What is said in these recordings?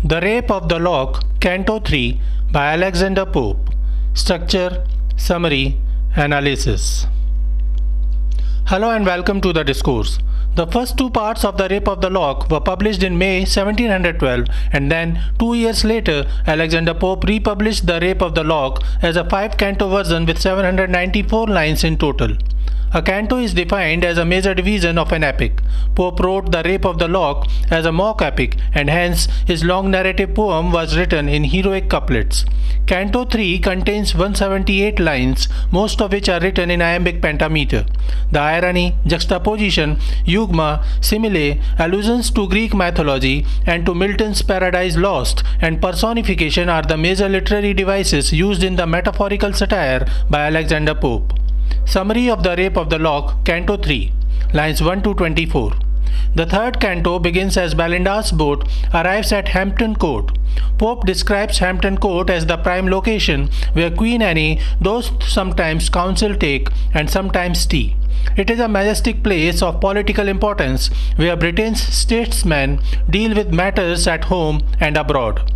The Rape of the Lock, Canto 3 by Alexander Pope. Structure, Summary, Analysis. Hello and welcome to the Discourse. The first two parts of The Rape of the Lock were published in May 1712, and then 2 years later Alexander Pope republished The Rape of the Lock as a 5-canto version with 794 lines in total. A canto is defined as a major division of an epic. Pope wrote The Rape of the Lock as a mock epic, and hence his long narrative poem was written in heroic couplets. Canto 3 contains 178 lines, most of which are written in iambic pentameter. The irony, juxtaposition, Zeugma, simile, allusions to Greek mythology and to Milton's Paradise Lost, and personification are the major literary devices used in the metaphorical satire by Alexander Pope. Summary of The Rape of the Lock, Canto 3, lines 1 to 24. The third canto begins as Belinda's boat arrives at Hampton Court. Pope describes Hampton Court as the prime location where Queen Anne does sometimes counsel take and sometimes tea. It is a majestic place of political importance where Britain's statesmen deal with matters at home and abroad.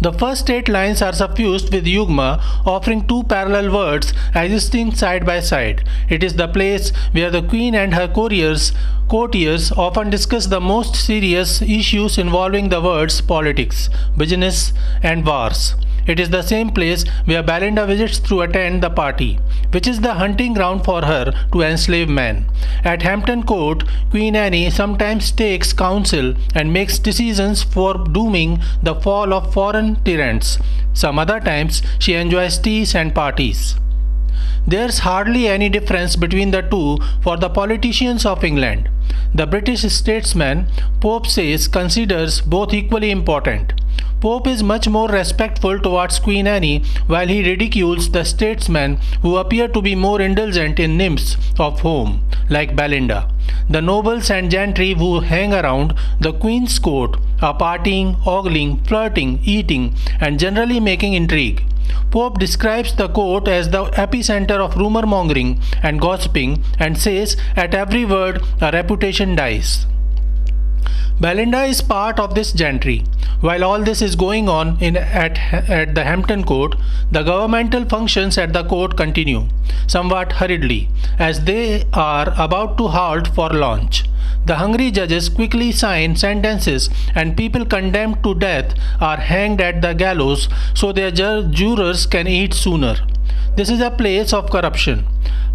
The first 8 lines are suffused with Zeugma, offering two parallel words existing side by side. It is the place where the Queen and her courtiers often discuss the most serious issues involving the words politics, business, and wars. It is the same place where Belinda visits to attend the party, which is the hunting ground for her to enslave men. At Hampton Court, Queen Anne sometimes takes counsel and makes decisions for dooming the fall of foreign tyrants. Some other times, she enjoys teas and parties. There's hardly any difference between the two for the politicians of England. The British statesman, Pope says, considers both equally important. Pope is much more respectful towards Queen Anne, while he ridicules the statesmen who appear to be more indulgent in nymphs of home, like Belinda. The nobles and gentry who hang around the Queen's court are partying, ogling, flirting, eating, and generally making intrigue. Pope describes the court as the epicenter of rumor mongering and gossiping, and says at every word a reputation dies. Belinda is part of this gentry. While all this is going on at the Hampton Court, the governmental functions at the court continue, somewhat hurriedly, as they are about to halt for lunch. The hungry judges quickly sign sentences, and people condemned to death are hanged at the gallows so their jurors can eat sooner. This is a place of corruption.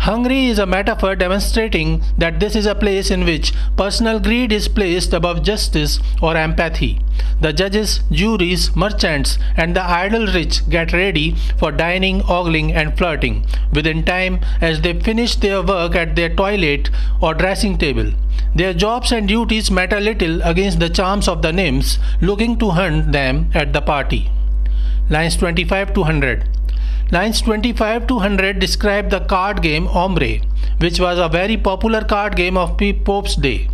Hungry is a metaphor demonstrating that this is a place in which personal greed is placed above justice or empathy. The judges, juries, merchants, and the idle rich get ready for dining, ogling, and flirting within time as they finish their work at their toilet or dressing table. Their jobs and duties matter little against the charms of the nymphs looking to hunt them at the party. Lines 25 to 100. Lines 25 to 100 describe the card game Ombre, which was a very popular card game of Pope's day,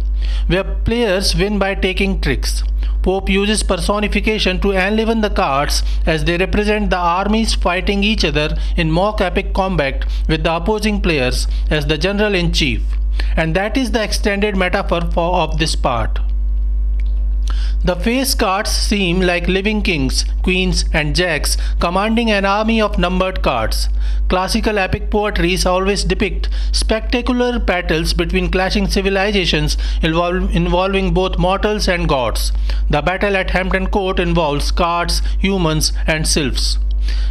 where players win by taking tricks. Pope uses personification to enliven the cards as they represent the armies fighting each other in mock epic combat with the opposing players as the general-in-chief. And that is the extended metaphor of this part. The face cards seem like living kings, queens, and jacks commanding an army of numbered cards. Classical epic poetries always depict spectacular battles between clashing civilizations involving both mortals and gods. The battle at Hampton Court involves cards, humans, and sylphs.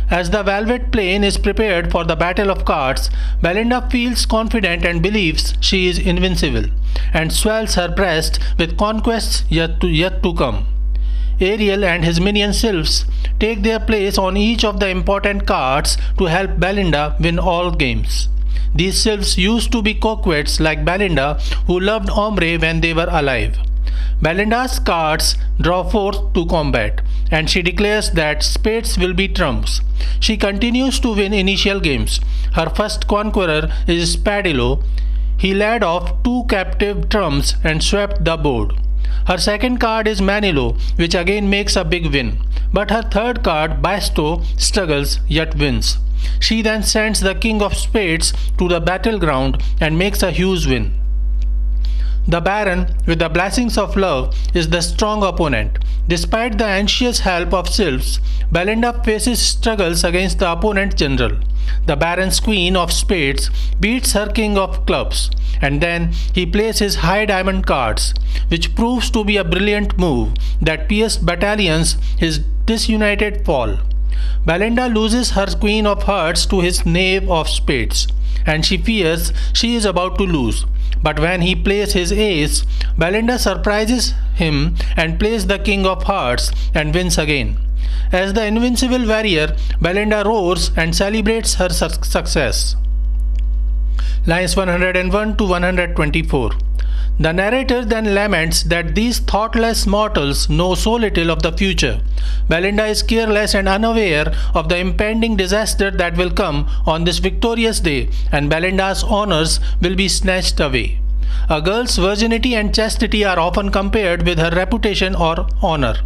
As the velvet plain is prepared for the battle of cards, Belinda feels confident and believes she is invincible, and swells her breast with conquests yet to come. Ariel and his minion sylphs take their place on each of the important cards to help Belinda win all games. These sylphs used to be coquettes like Belinda, who loved Ombre when they were alive. Belinda's cards draw forth to combat, and she declares that spades will be trumps. She continues to win initial games. Her first conqueror is Spadillo. He led off 2 captive trumps and swept the board. Her second card is Manilo, which again makes a big win. But her third card, Basto, struggles yet wins. She then sends the king of spades to the battleground and makes a huge win. The Baron, with the blessings of love, is the strong opponent. Despite the anxious help of sylphs, Belinda faces struggles against the opponent general. The Baron's queen of spades beats her king of clubs, and then he plays his high diamond cards, which proves to be a brilliant move that pierced battalions his disunited fall. Belinda loses her queen of hearts to his knave of spades, and she fears she is about to lose. But when he plays his ace, Belinda surprises him and plays the king of hearts and wins again. As the invincible warrior, Belinda roars and celebrates her success. Lines 101 to 124. The narrator then laments that these thoughtless mortals know so little of the future. Belinda is careless and unaware of the impending disaster that will come on this victorious day, and Belinda's honors will be snatched away. A girl's virginity and chastity are often compared with her reputation or honor.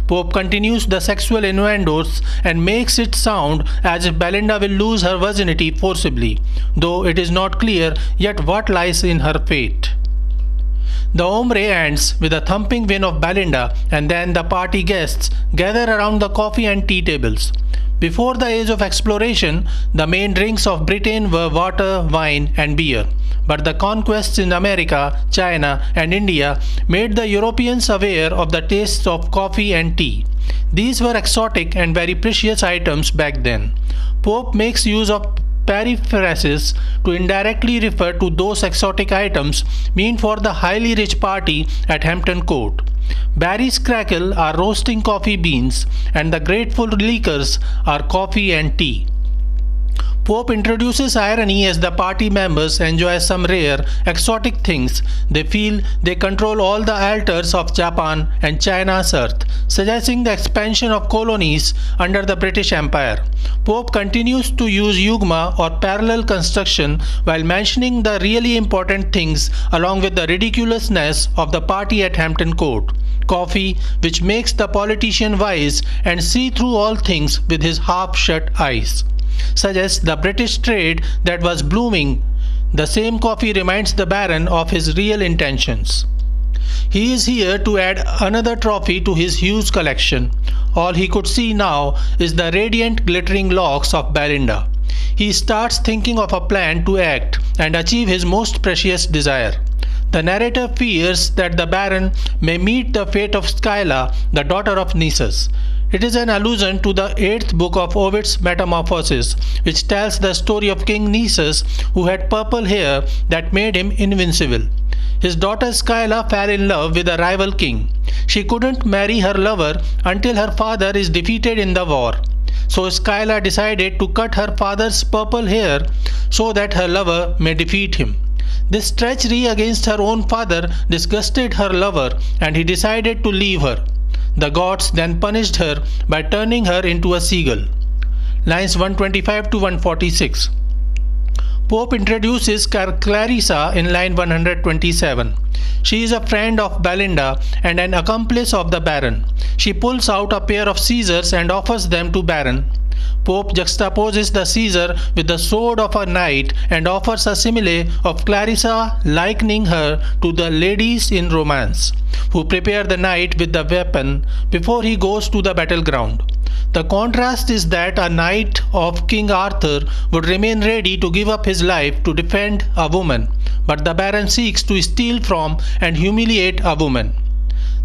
Pope continues the sexual innuendos and makes it sound as if Belinda will lose her virginity forcibly, though it is not clear yet what lies in her fate. The Ombre ends with a thumping win of Belinda, and then the party guests gather around the coffee and tea tables. Before the age of exploration, the main drinks of Britain were water, wine, and beer. But the conquests in America, China, and India made the Europeans aware of the tastes of coffee and tea. These were exotic and very precious items back then. Pope makes use of periphrases to indirectly refer to those exotic items meant for the highly rich party at Hampton Court. Barry's crackle are roasting coffee beans, and the grateful liquors are coffee and tea. Pope introduces irony as the party members enjoy some rare, exotic things. They feel they control all the altars of Japan and China's earth, suggesting the expansion of colonies under the British Empire. Pope continues to use Zeugma or parallel construction while mentioning the really important things along with the ridiculousness of the party at Hampton Court. Coffee, which makes the politician wise and see through all things with his half-shut eyes, suggests the British trade that was blooming. The same coffee reminds the Baron of his real intentions. He is here to add another trophy to his huge collection. All he could see now is the radiant glittering locks of Belinda. He starts thinking of a plan to act and achieve his most precious desire. The narrator fears that the Baron may meet the fate of Scylla, the daughter of Nisus. It is an allusion to the 8th book of Ovid's Metamorphoses, which tells the story of King Nisus, who had purple hair that made him invincible. His daughter Scylla fell in love with a rival king. She couldn't marry her lover until her father is defeated in the war. So Scylla decided to cut her father's purple hair so that her lover may defeat him. This treachery against her own father disgusted her lover, and he decided to leave her. The gods then punished her by turning her into a seagull. Lines 125 to 146. Pope introduces Clarissa in line 127. She is a friend of Belinda and an accomplice of the Baron. She pulls out a pair of scissors and offers them to Baron. Pope juxtaposes the scissor with the sword of a knight and offers a simile of Clarissa, likening her to the ladies in romance, who prepare the knight with the weapon before he goes to the battleground. The contrast is that a knight of King Arthur would remain ready to give up his life to defend a woman, but the Baron seeks to steal from and humiliate a woman.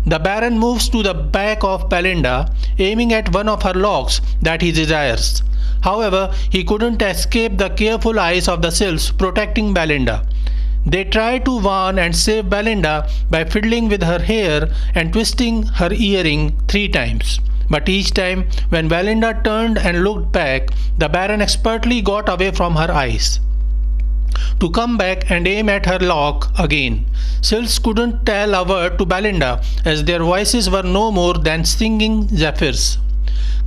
The Baron moves to the back of Belinda, aiming at one of her locks that he desires. However, he couldn't escape the careful eyes of the sylphs protecting Belinda. They try to warn and save Belinda by fiddling with her hair and twisting her earring 3 times. But each time, when Belinda turned and looked back, the Baron expertly got away from her eyes to come back and aim at her lock again. Sylphs couldn't tell a word to Belinda, as their voices were no more than singing zephyrs.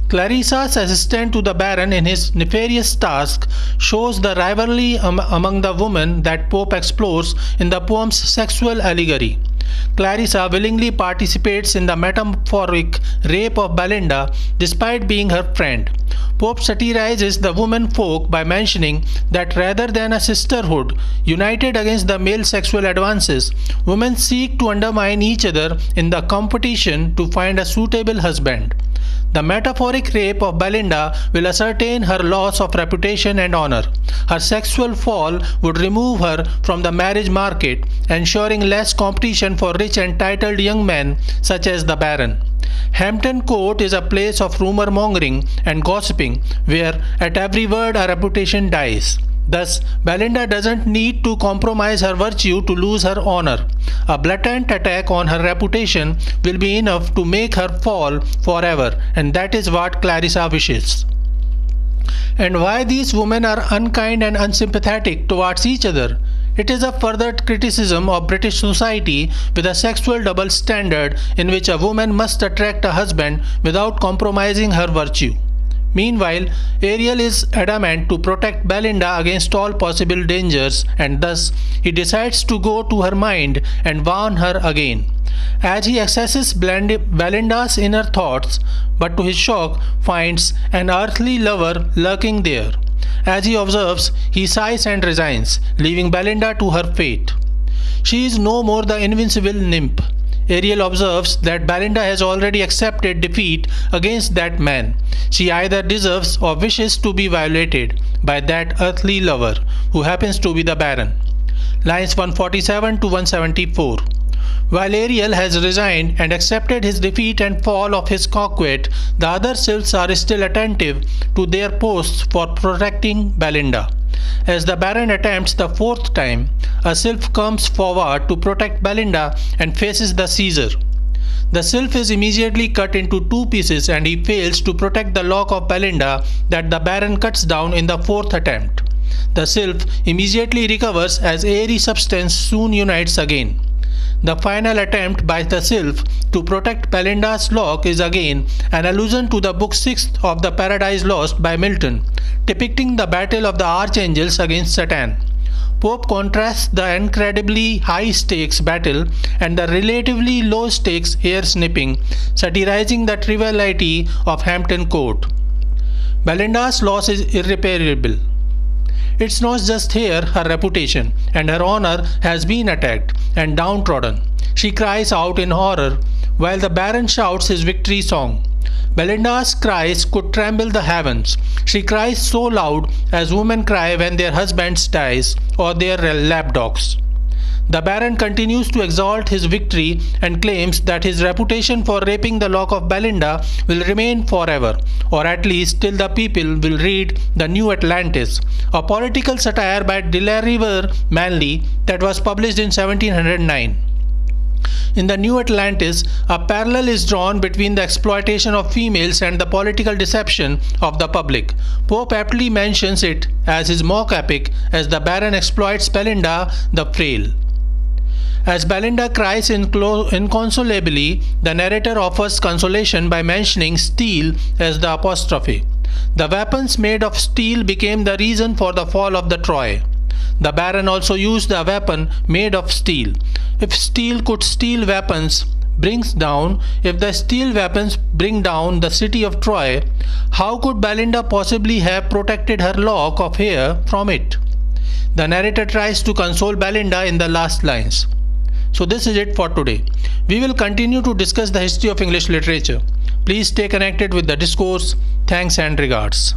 Clarissa's assistant to the Baron in his nefarious task shows the rivalry among the women that Pope explores in the poem's sexual allegory. Clarissa willingly participates in the metaphoric rape of Belinda despite being her friend. Pope satirizes the women folk by mentioning that rather than a sisterhood united against the male sexual advances, women seek to undermine each other in the competition to find a suitable husband. The metaphoric rape of Belinda will ascertain her loss of reputation and honor. Her sexual fall would remove her from the marriage market, ensuring less competition for rich and titled young men such as the Baron. Hampton Court is a place of rumor mongering and gossiping where at every word a reputation dies. Thus, Belinda doesn't need to compromise her virtue to lose her honor. A blatant attack on her reputation will be enough to make her fall forever, and that is what Clarissa wishes. And why these women are unkind and unsympathetic towards each other? It is a further criticism of British society with a sexual double standard in which a woman must attract a husband without compromising her virtue. Meanwhile, Ariel is adamant to protect Belinda against all possible dangers, and thus he decides to go to her mind and warn her again. As he accesses Belinda's inner thoughts, but to his shock finds an earthly lover lurking there. As he observes, he sighs and resigns, leaving Belinda to her fate. She is no more the invincible nymph. Ariel observes that Belinda has already accepted defeat against that man. She either deserves or wishes to be violated by that earthly lover, who happens to be the Baron. Lines 147 to 174. While Ariel has resigned and accepted his defeat and fall of his coquette, the other sylphs are still attentive to their posts for protecting Belinda. As the Baron attempts the fourth time, a sylph comes forward to protect Belinda and faces the Caesar. The sylph is immediately cut into two pieces and he fails to protect the lock of Belinda that the Baron cuts down in the fourth attempt. The sylph immediately recovers as airy substance soon unites again. The final attempt by the sylph to protect Belinda's lock is again an allusion to the book 6 of the Paradise Lost by Milton, depicting the battle of the archangels against Satan. Pope contrasts the incredibly high-stakes battle and the relatively low-stakes hair-snipping, satirizing the triviality of Hampton Court. Belinda's loss is irreparable. It's not just here, her reputation and her honor has been attacked and downtrodden. She cries out in horror while the Baron shouts his victory song. Belinda's cries could tremble the heavens. She cries so loud as women cry when their husbands dies or their lapdogs. The Baron continues to exalt his victory and claims that his reputation for raping the lock of Belinda will remain forever, or at least till the people will read The New Atlantis, a political satire by Delariver Manley that was published in 1709. In The New Atlantis, a parallel is drawn between the exploitation of females and the political deception of the public. Pope aptly mentions it as his mock epic as the Baron exploits Belinda the frail. As Belinda cries inconsolably, the narrator offers consolation by mentioning steel as the apostrophe. The weapons made of steel became the reason for the fall of the Troy. The Baron also used a weapon made of steel. If steel could steal weapons, if the steel weapons bring down the city of Troy, how could Belinda possibly have protected her lock of hair from it? The narrator tries to console Belinda in the last lines. So this is it for today. We will continue to discuss the history of English literature. Please stay connected with the discourse. Thanks and regards.